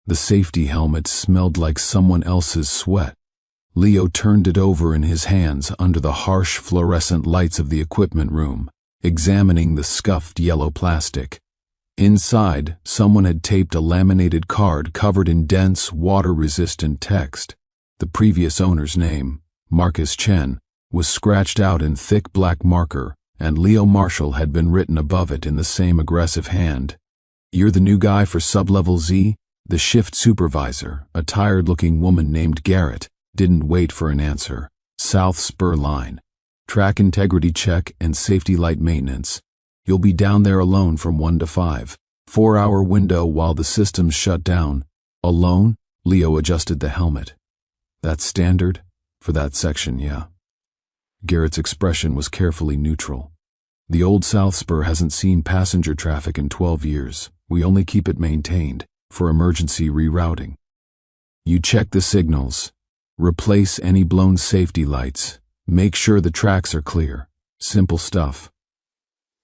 The safety helmet smelled like someone else's sweat. Leo turned it over in his hands under the harsh fluorescent lights of the equipment room, examining the scuffed yellow plastic. Inside, someone had taped a laminated card covered in dense, water-resistant text. The previous owner's name, Marcus Chen, was scratched out in thick black marker, and Leo Marshall had been written above it in the same aggressive hand. "You're the new guy for Sublevel Z?" The shift supervisor, a tired-looking woman named Garrett, didn't wait for an answer. "South Spur line. Track integrity check and safety light maintenance. You'll be down there alone from 1 to 5. 4-hour window while the systems shut down." "Alone?" Leo adjusted the helmet. "That's standard? For that section, yeah." Garrett's expression was carefully neutral. "The old South Spur hasn't seen passenger traffic in 12 years. We only keep it maintained for emergency rerouting. You check the signals. Replace any blown safety lights. Make sure the tracks are clear. Simple stuff."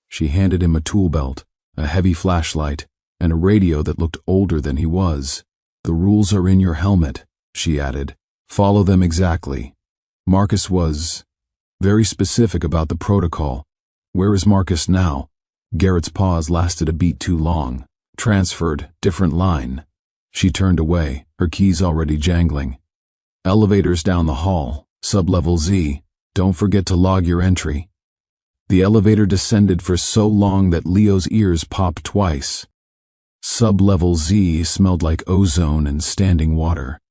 She handed him a tool belt, a heavy flashlight, and a radio that looked older than he was. "The rules are in your helmet," she added. "Follow them exactly." Marcus was very specific about the protocol. "Where is Marcus now?" Garrett's pause lasted a beat too long. "Transferred, different line." She turned away, her keys already jangling. "Elevators down the hall, Sublevel Z. Don't forget to log your entry." The elevator descended for so long that Leo's ears popped twice. Sublevel Z smelled like ozone and standing water.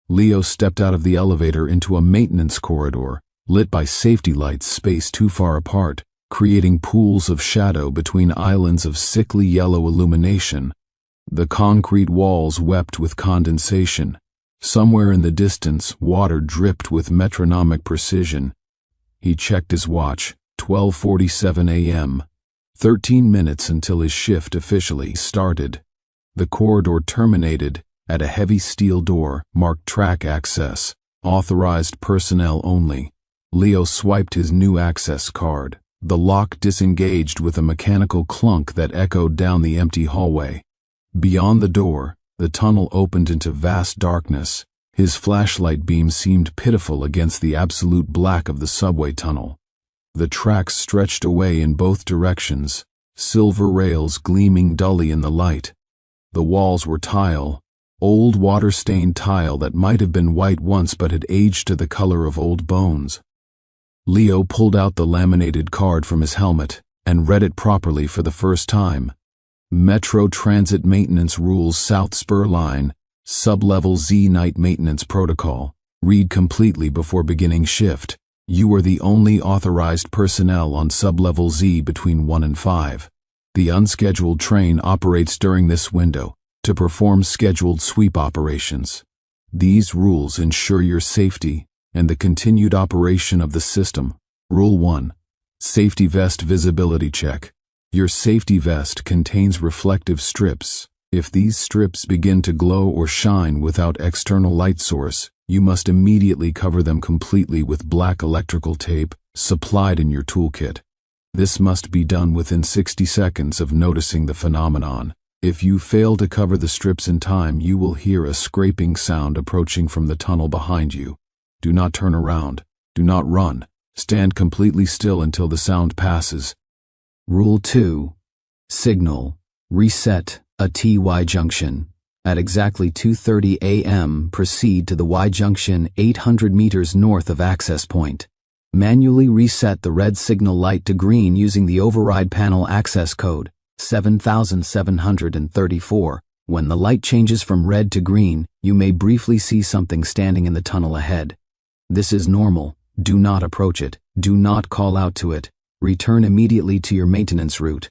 Leo stepped out of the elevator into a maintenance corridor, lit by safety lights spaced too far apart, creating pools of shadow between islands of sickly yellow illumination. The concrete walls wept with condensation. Somewhere in the distance, water dripped with metronomic precision. He checked his watch. 12:47 a.m. 13 minutes until his shift officially started. The corridor terminated at a heavy steel door marked Track Access, authorized personnel only. Leo swiped his new access card. The lock disengaged with a mechanical clunk that echoed down the empty hallway. Beyond the door, the tunnel opened into vast darkness. His flashlight beam seemed pitiful against the absolute black of the subway tunnel. The tracks stretched away in both directions, silver rails gleaming dully in the light. The walls were tile, old water-stained tile that might have been white once but had aged to the color of old bones. Leo pulled out the laminated card from his helmet and read it properly for the first time. "Metro Transit Maintenance Rules, South Spur Line, Sublevel Z Night Maintenance Protocol. Read completely before beginning shift. You are the only authorized personnel on Sublevel Z between 1 and 5. The unscheduled train operates during this window to perform scheduled sweep operations. These rules ensure your safety and the continued operation of the system. Rule 1. Safety Vest Visibility Check. Your safety vest contains reflective strips. If these strips begin to glow or shine without external light source, you must immediately cover them completely with black electrical tape supplied in your toolkit. This must be done within 60 seconds of noticing the phenomenon. If you fail to cover the strips in time, you will hear a scraping sound approaching from the tunnel behind you. Do not turn around. Do not run. Stand completely still until the sound passes. Rule 2. Signal. Reset a T-Y junction. At exactly 2:30 a.m., proceed to the Y junction 800 meters north of access point. Manually reset the red signal light to green using the override panel access code 7734. When the light changes from red to green, you may briefly see something standing in the tunnel ahead. This is normal. Do not approach it. Do not call out to it. Return immediately to your maintenance route.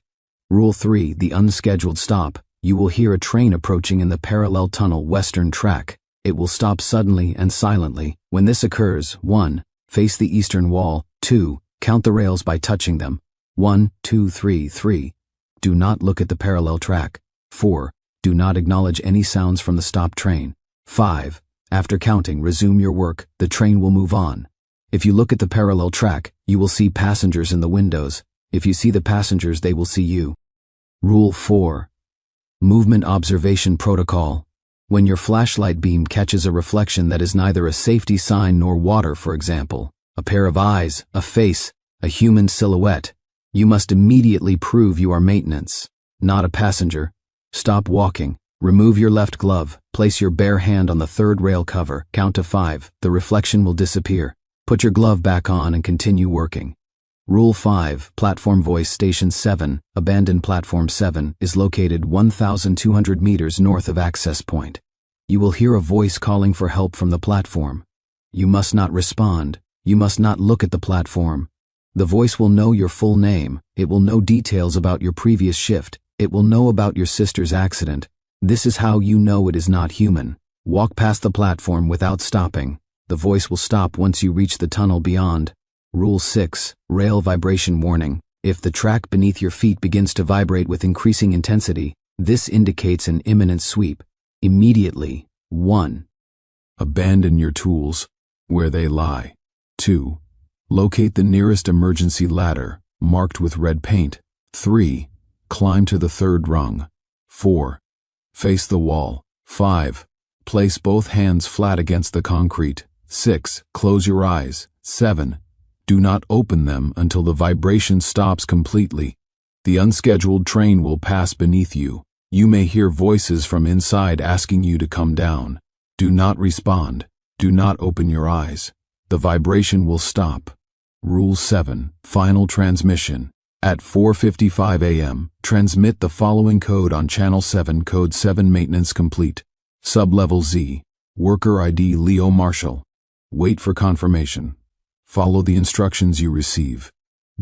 Rule 3. The unscheduled stop. You will hear a train approaching in the parallel tunnel western track. It will stop suddenly and silently. When this occurs, 1. Face the eastern wall. 2. Count the rails by touching them. 1, 2, 3, 3. Do not look at the parallel track. 4. Do not acknowledge any sounds from the stopped train. 5. After counting, resume your work. The train will move on. If you look at the parallel track, you will see passengers in the windows. If you see the passengers, they will see you. Rule 4. Movement Observation Protocol. When your flashlight beam catches a reflection that is neither a safety sign nor water, for example, a pair of eyes, a face, a human silhouette, you must immediately prove you are maintenance, not a passenger. Stop walking. Remove your left glove. Place your bare hand on the third rail cover. Count to 5. The reflection will disappear. Put your glove back on and continue working. Rule 5. Platform voice station 7, abandoned platform 7, is located 1,200 meters north of access point. You will hear a voice calling for help from the platform. You must not respond. You must not look at the platform. The voice will know your full name. It will know details about your previous shift. It will know about your sister's accident. This is how you know it is not human. Walk past the platform without stopping. The voice will stop once you reach the tunnel beyond. Rule 6. Rail vibration warning. If the track beneath your feet begins to vibrate with increasing intensity, this indicates an imminent sweep. Immediately. 1. Abandon your tools where they lie. 2. Locate the nearest emergency ladder, marked with red paint. 3. Climb to the third rung. 4. Face the wall. 5. Place both hands flat against the concrete. 6. Close your eyes. 7. Do not open them until the vibration stops completely. The unscheduled train will pass beneath you. You may hear voices from inside asking you to come down. Do not respond. Do not open your eyes. The vibration will stop. Rule 7. Final transmission. At 4:55 a.m., transmit the following code on Channel 7, Code 7 Maintenance Complete. Sublevel Z. Worker ID Leo Marshall. Wait for confirmation. Follow the instructions you receive.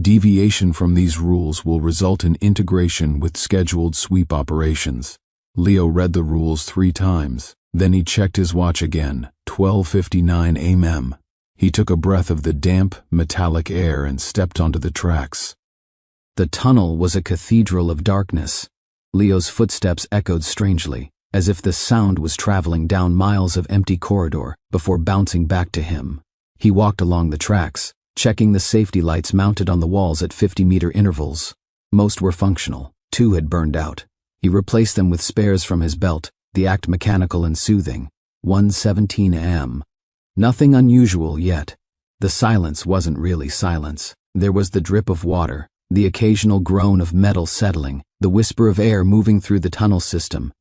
Deviation from these rules will result in integration with scheduled sweep operations. Leo read the rules 3 times. Then he checked his watch again. 12:59 a.m. He took a breath of the damp, metallic air and stepped onto the tracks. The tunnel was a cathedral of darkness. Leo's footsteps echoed strangely, as if the sound was traveling down miles of empty corridor before bouncing back to him. He walked along the tracks, checking the safety lights mounted on the walls at 50-meter intervals. Most were functional. 2 had burned out. He replaced them with spares from his belt, the act mechanical and soothing. 1:17 a.m. Nothing unusual yet. The silence wasn't really silence. There was the drip of water, the occasional groan of metal settling, the whisper of air moving through the tunnel system.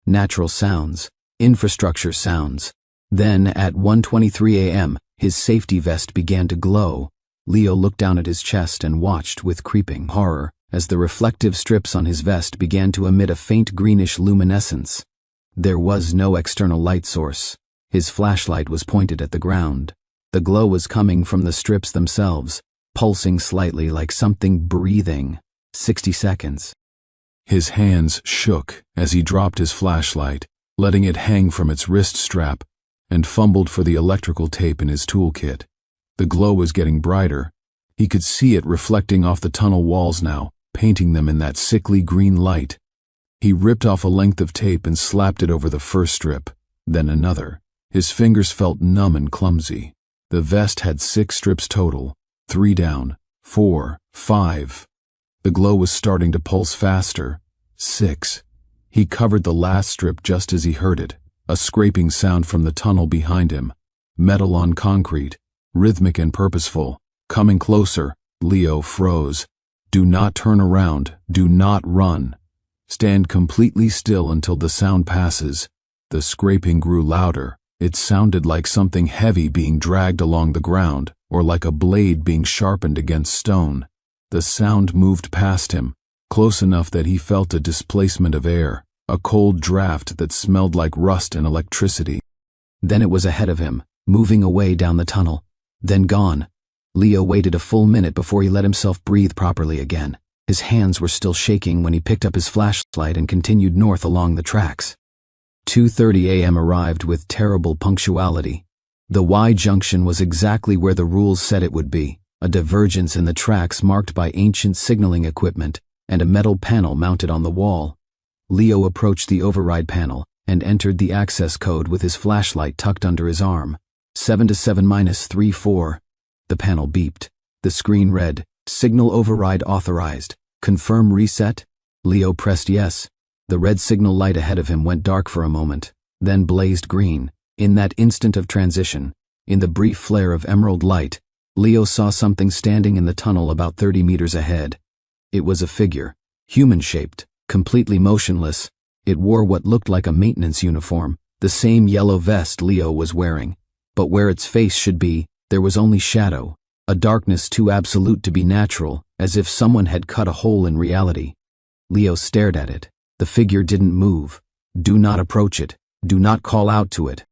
Natural sounds, infrastructure sounds. Then, at 1:23 a.m., his safety vest began to glow. Leo looked down at his chest and watched with creeping horror as the reflective strips on his vest began to emit a faint greenish luminescence. There was no external light source. His flashlight was pointed at the ground. The glow was coming from the strips themselves, pulsing slightly like something breathing. 60 seconds. His hands shook as he dropped his flashlight, letting it hang from its wrist strap, and fumbled for the electrical tape in his toolkit. The glow was getting brighter. He could see it reflecting off the tunnel walls now, painting them in that sickly green light. He ripped off a length of tape and slapped it over the first strip, then another. His fingers felt numb and clumsy. The vest had 6 strips total, 3 down, 4, 5. The glow was starting to pulse faster. 6. He covered the last strip just as he heard it, a scraping sound from the tunnel behind him. Metal on concrete, rhythmic and purposeful. Coming closer, Leo froze. Do not turn around, do not run. Stand completely still until the sound passes. The scraping grew louder. It sounded like something heavy being dragged along the ground, or like a blade being sharpened against stone. The sound moved past him, close enough that he felt a displacement of air, a cold draft that smelled like rust and electricity. Then it was ahead of him, moving away down the tunnel, then gone. Leo waited a full minute before he let himself breathe properly again. His hands were still shaking when he picked up his flashlight and continued north along the tracks. 2:30 a.m. arrived with terrible punctuality. The Y junction was exactly where the rules said it would be, a divergence in the tracks marked by ancient signaling equipment and a metal panel mounted on the wall. Leo approached the override panel and entered the access code with his flashlight tucked under his arm. 7 to 7-34. The panel beeped. The screen read, "Signal override authorized. Confirm reset?" Leo pressed yes. The red signal light ahead of him went dark for a moment. then blazed green. In that instant of transition, in the brief flare of emerald light, Leo saw something standing in the tunnel about 30 meters ahead. It was a figure, human-shaped, completely motionless. It wore what looked like a maintenance uniform, the same yellow vest Leo was wearing. But where its face should be, there was only shadow, a darkness too absolute to be natural, as if someone had cut a hole in reality. Leo stared at it. The figure didn't move. Do not approach it. Do not call out to it.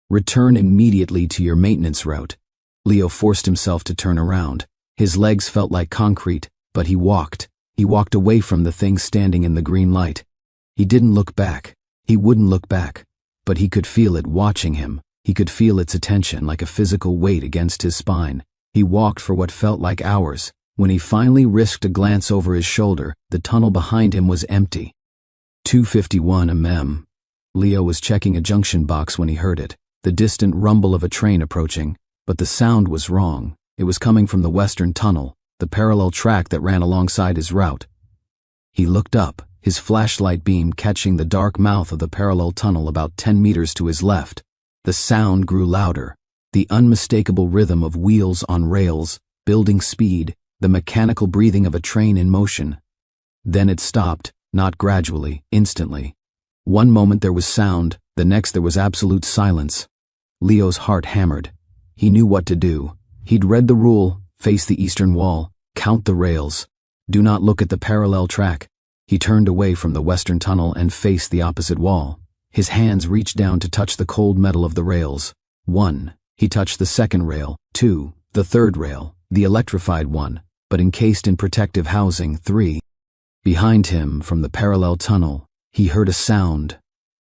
Return immediately to your maintenance route. Leo forced himself to turn around. His legs felt like concrete, but he walked. He walked away from the thing standing in the green light. He didn't look back. He wouldn't look back. But he could feel it watching him. He could feel its attention like a physical weight against his spine. He walked for what felt like hours. When he finally risked a glance over his shoulder, the tunnel behind him was empty. 251 mm. Leo was checking a junction box when he heard it, the distant rumble of a train approaching, but the sound was wrong. It was coming from the western tunnel, the parallel track that ran alongside his route. He looked up, his flashlight beam catching the dark mouth of the parallel tunnel about 10 meters to his left. The sound grew louder, the unmistakable rhythm of wheels on rails, building speed, the mechanical breathing of a train in motion. Then it stopped, not gradually, instantly. One moment there was sound, the next there was absolute silence. Leo's heart hammered. He knew what to do. He'd read the rule, face the eastern wall, count the rails. Do not look at the parallel track. He turned away from the western tunnel and faced the opposite wall. His hands reached down to touch the cold metal of the rails. 1. He touched the second rail. 2. The third rail, the electrified one, but encased in protective housing. 3. Behind him, from the parallel tunnel, he heard a sound.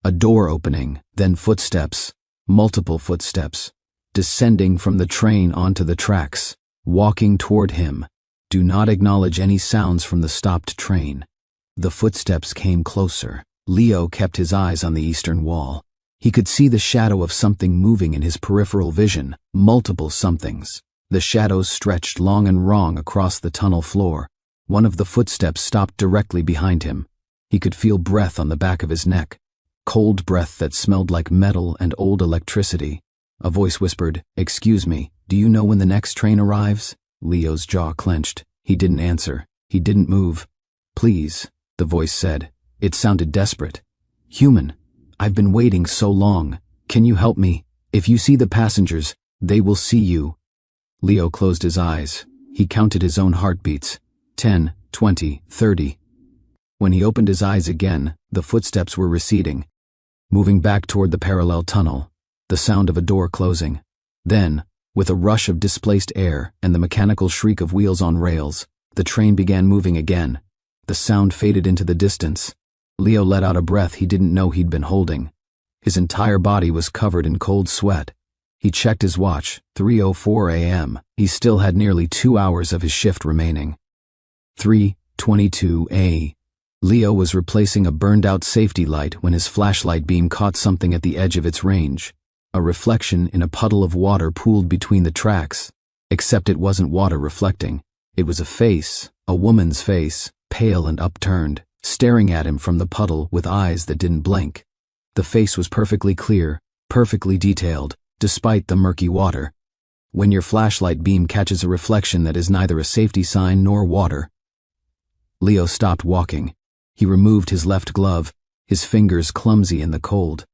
A door opening, then footsteps, multiple footsteps, descending from the train onto the tracks, walking toward him. Do not acknowledge any sounds from the stopped train. The footsteps came closer. Leo kept his eyes on the eastern wall. He could see the shadow of something moving in his peripheral vision, multiple somethings. The shadows stretched long and wrong across the tunnel floor. One of the footsteps stopped directly behind him. He could feel breath on the back of his neck, cold breath that smelled like metal and old electricity. A voice whispered, "Excuse me, do you know when the next train arrives?" Leo's jaw clenched. He didn't answer. He didn't move. "Please," the voice said. It sounded desperate. "Human, I've been waiting so long. Can you help me? If you see the passengers, they will see you." Leo closed his eyes. He counted his own heartbeats. 10, 20, 30. When he opened his eyes again, the footsteps were receding, moving back toward the parallel tunnel, the sound of a door closing. Then, with a rush of displaced air and the mechanical shriek of wheels on rails, the train began moving again. The sound faded into the distance. Leo let out a breath he didn't know he'd been holding. His entire body was covered in cold sweat. He checked his watch, 3:04 a.m. He still had nearly 2 hours of his shift remaining. 3:22 a.m. Leo was replacing a burned-out safety light when his flashlight beam caught something at the edge of its range. A reflection in a puddle of water pooled between the tracks. Except it wasn't water reflecting. It was a face, a woman's face, pale and upturned, staring at him from the puddle with eyes that didn't blink. The face was perfectly clear, perfectly detailed, despite the murky water. When your flashlight beam catches a reflection that is neither a safety sign nor water. Leo stopped walking. He removed his left glove, his fingers clumsy in the cold.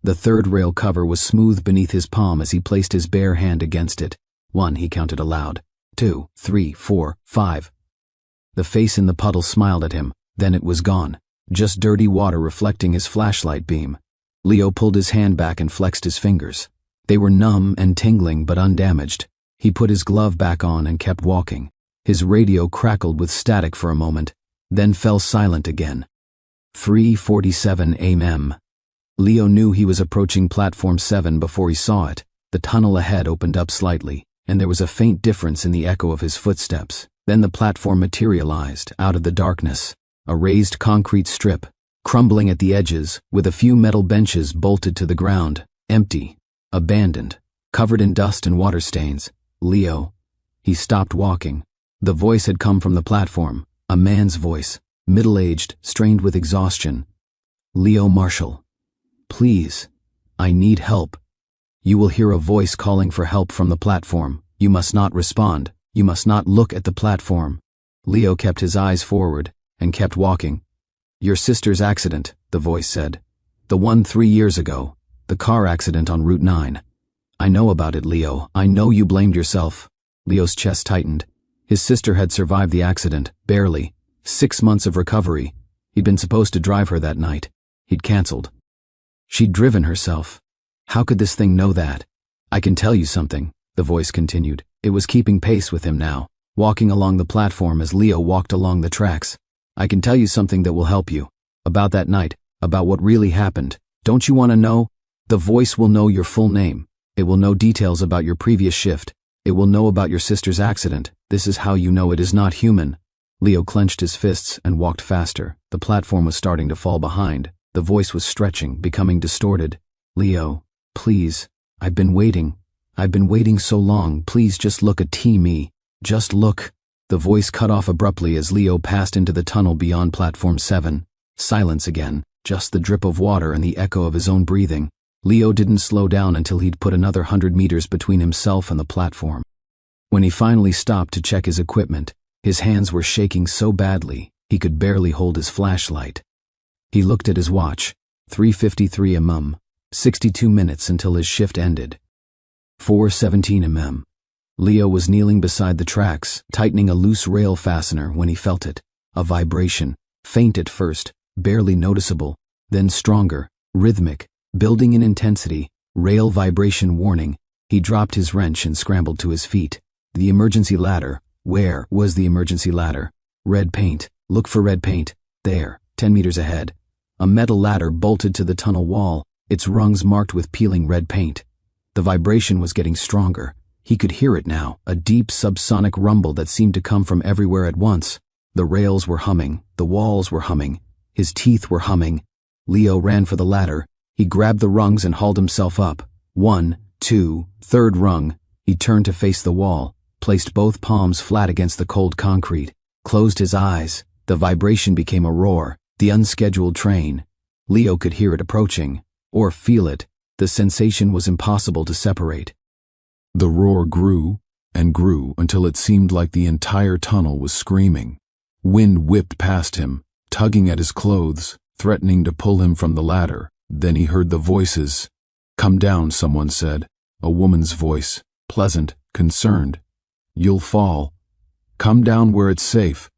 The third rail cover was smooth beneath his palm as he placed his bare hand against it. 1, he counted aloud. 2, 3, 4, 5. The face in the puddle smiled at him, then it was gone, just dirty water reflecting his flashlight beam. Leo pulled his hand back and flexed his fingers. They were numb and tingling but undamaged. He put his glove back on and kept walking. His radio crackled with static for a moment, then fell silent again. 3:47 a.m. Leo knew he was approaching Platform 7 before he saw it. The tunnel ahead opened up slightly, and there was a faint difference in the echo of his footsteps. Then the platform materialized out of the darkness, a raised concrete strip, crumbling at the edges, with a few metal benches bolted to the ground, empty, abandoned, covered in dust and water stains. Leo. He stopped walking. The voice had come from the platform, a man's voice, middle-aged, strained with exhaustion. "Leo Marshall. Please, I need help. You will hear a voice calling for help from the platform. You must not respond. You must not look at the platform. Leo kept his eyes forward and kept walking. Your sister's accident, the voice said. The one 3 years ago. The car accident on Route 9. I know about it, Leo. I know you blamed yourself. Leo's chest tightened. His sister had survived the accident, barely. 6 months of recovery. He'd been supposed to drive her that night. He'd canceled. She'd driven herself. How could this thing know that? I can tell you something, the voice continued. It was keeping pace with him now, walking along the platform as Leo walked along the tracks. I can tell you something that will help you. About that night, about what really happened. Don't you want to know? The voice will know your full name. It will know details about your previous shift. It will know about your sister's accident. This is how you know it is not human. Leo clenched his fists and walked faster. The platform was starting to fall behind. The voice was stretching, becoming distorted. Leo, please. I've been waiting. I've been waiting so long. Please just look at me. Just look. The voice cut off abruptly as Leo passed into the tunnel beyond Platform 7. Silence again. Just the drip of water and the echo of his own breathing. Leo didn't slow down until he'd put another 100 meters between himself and the platform. When he finally stopped to check his equipment, his hands were shaking so badly he could barely hold his flashlight. He looked at his watch. 3:53 mm. 62 minutes until his shift ended. 4:17 mm. Leo was kneeling beside the tracks, tightening a loose rail fastener when he felt it. A vibration, faint at first, barely noticeable, then stronger, rhythmic, building in intensity. Rail vibration warning. He dropped his wrench and scrambled to his feet. The emergency ladder. Where was the emergency ladder? Red paint. Look for red paint. There, 10 meters ahead. A metal ladder bolted to the tunnel wall, its rungs marked with peeling red paint. The vibration was getting stronger. He could hear it now, a deep subsonic rumble that seemed to come from everywhere at once. The rails were humming, the walls were humming, his teeth were humming. Leo ran for the ladder. He grabbed the rungs and hauled himself up. 1, 2, third rung. He turned to face the wall, placed both palms flat against the cold concrete, closed his eyes. The vibration became a roar. The unscheduled train. Leo could hear it approaching, or feel it. The sensation was impossible to separate. The roar grew and grew until it seemed like the entire tunnel was screaming. Wind whipped past him, tugging at his clothes, threatening to pull him from the ladder. Then he heard the voices. Come down, someone said. A woman's voice, pleasant, concerned. You'll fall. Come down where it's safe.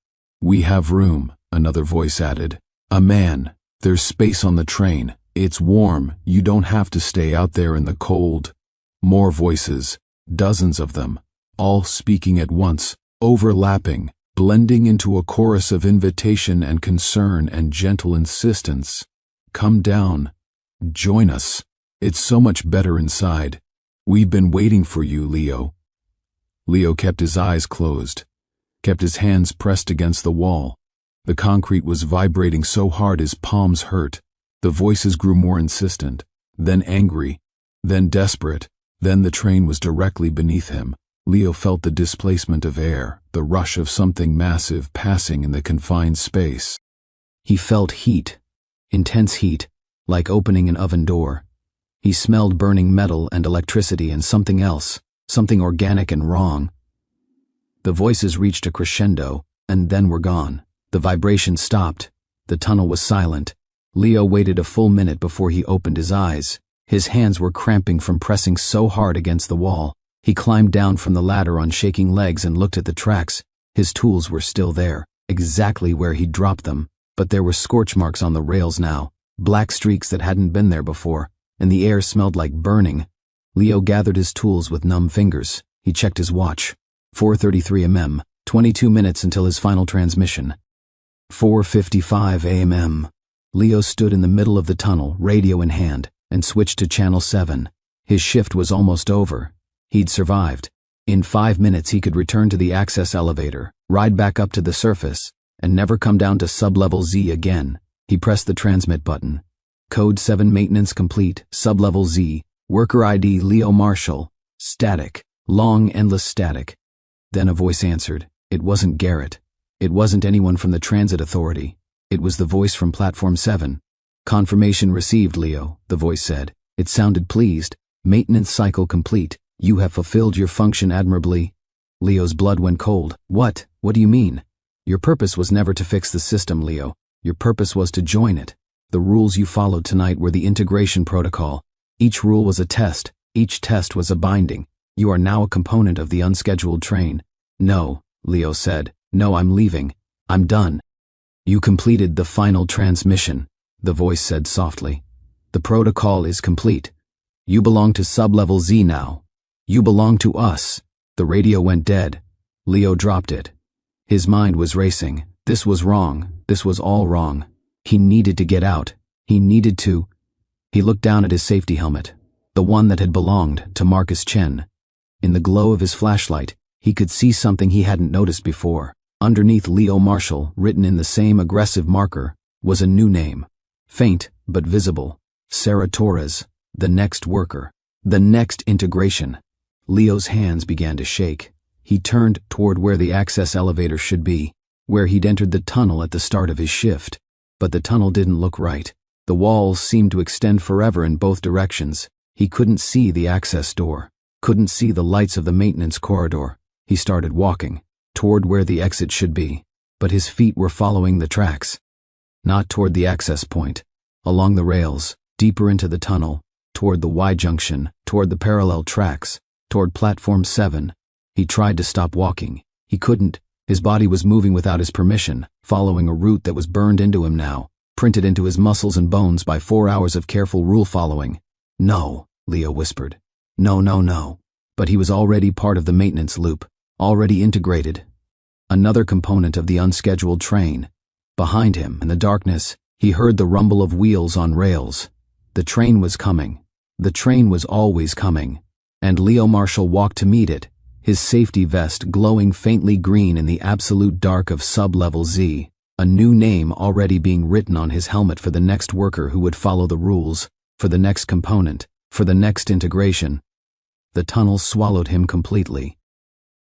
We have room, another voice added. A man. There's space on the train. It's warm. You don't have to stay out there in the cold. More voices, dozens of them, all speaking at once, overlapping, blending into a chorus of invitation and concern and gentle insistence. Come down. Join us. It's so much better inside. We've been waiting for you, Leo. Leo kept his eyes closed, kept his hands pressed against the wall. The concrete was vibrating so hard his palms hurt. The voices grew more insistent, then angry, then desperate. Then the train was directly beneath him. Leo felt the displacement of air, the rush of something massive passing in the confined space. He felt heat, intense heat, like opening an oven door. He smelled burning metal and electricity and something else, something organic and wrong. The voices reached a crescendo, and then were gone. The vibration stopped. The tunnel was silent. Leo waited a full minute before he opened his eyes. His hands were cramping from pressing so hard against the wall. He climbed down from the ladder on shaking legs and looked at the tracks. His tools were still there, exactly where he'd dropped them, but there were scorch marks on the rails now, black streaks that hadn't been there before, and the air smelled like burning. Leo gathered his tools with numb fingers. He checked his watch. 4:33 mm, 22 minutes until his final transmission. 4:55 a.m. Leo stood in the middle of the tunnel, radio in hand, and switched to Channel 7. His shift was almost over. He'd survived. In 5 minutes he could return to the access elevator, ride back up to the surface, and never come down to sub-level Z again. He pressed the transmit button. Code 7 maintenance complete, sub-level Z, worker ID Leo Marshall, static, long endless static. Then a voice answered. It wasn't Garrett. It wasn't anyone from the transit authority. It was the voice from Platform 7. Confirmation received, Leo, the voice said. It sounded pleased. Maintenance cycle complete. You have fulfilled your function admirably. Leo's blood went cold. What? What do you mean? Your purpose was never to fix the system, Leo. Your purpose was to join it. The rules you followed tonight were the integration protocol. Each rule was a test. Each test was a binding. You are now a component of the unscheduled train. No, Leo said. No, I'm leaving. I'm done. You completed the final transmission, the voice said softly. The protocol is complete. You belong to sub-level Z now. You belong to us. The radio went dead. Leo dropped it. His mind was racing. This was wrong. This was all wrong. He needed to get out. He needed to. He looked down at his safety helmet, the one that had belonged to Marcus Chen. In the glow of his flashlight, he could see something he hadn't noticed before. Underneath Leo Marshall, written in the same aggressive marker, was a new name. Faint, but visible. Sarah Torres, the next worker. The next integration. Leo's hands began to shake. He turned toward where the access elevator should be, where he'd entered the tunnel at the start of his shift. But the tunnel didn't look right. The walls seemed to extend forever in both directions. He couldn't see the access door, couldn't see the lights of the maintenance corridor. He started walking toward where the exit should be, but his feet were following the tracks. Not toward the access point, along the rails, deeper into the tunnel, toward the Y junction, toward the parallel tracks, toward platform 7. He tried to stop walking. He couldn't. His body was moving without his permission, following a route that was burned into him now, printed into his muscles and bones by 4 hours of careful rule following. No, Leo whispered. No, no, no. But he was already part of the maintenance loop, already integrated. Another component of the unscheduled train. Behind him, in the darkness, he heard the rumble of wheels on rails. The train was coming. The train was always coming. And Leo Marshall walked to meet it, his safety vest glowing faintly green in the absolute dark of sub-level Z, a new name already being written on his helmet for the next worker who would follow the rules, for the next component, for the next integration. The tunnel swallowed him completely.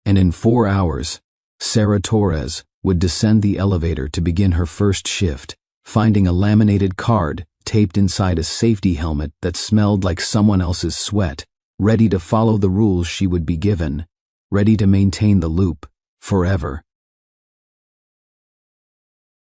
And in 4 hours, Sarah Torres would descend the elevator to begin her first shift, finding a laminated card taped inside a safety helmet that smelled like someone else's sweat, ready to follow the rules she would be given, ready to maintain the loop, forever.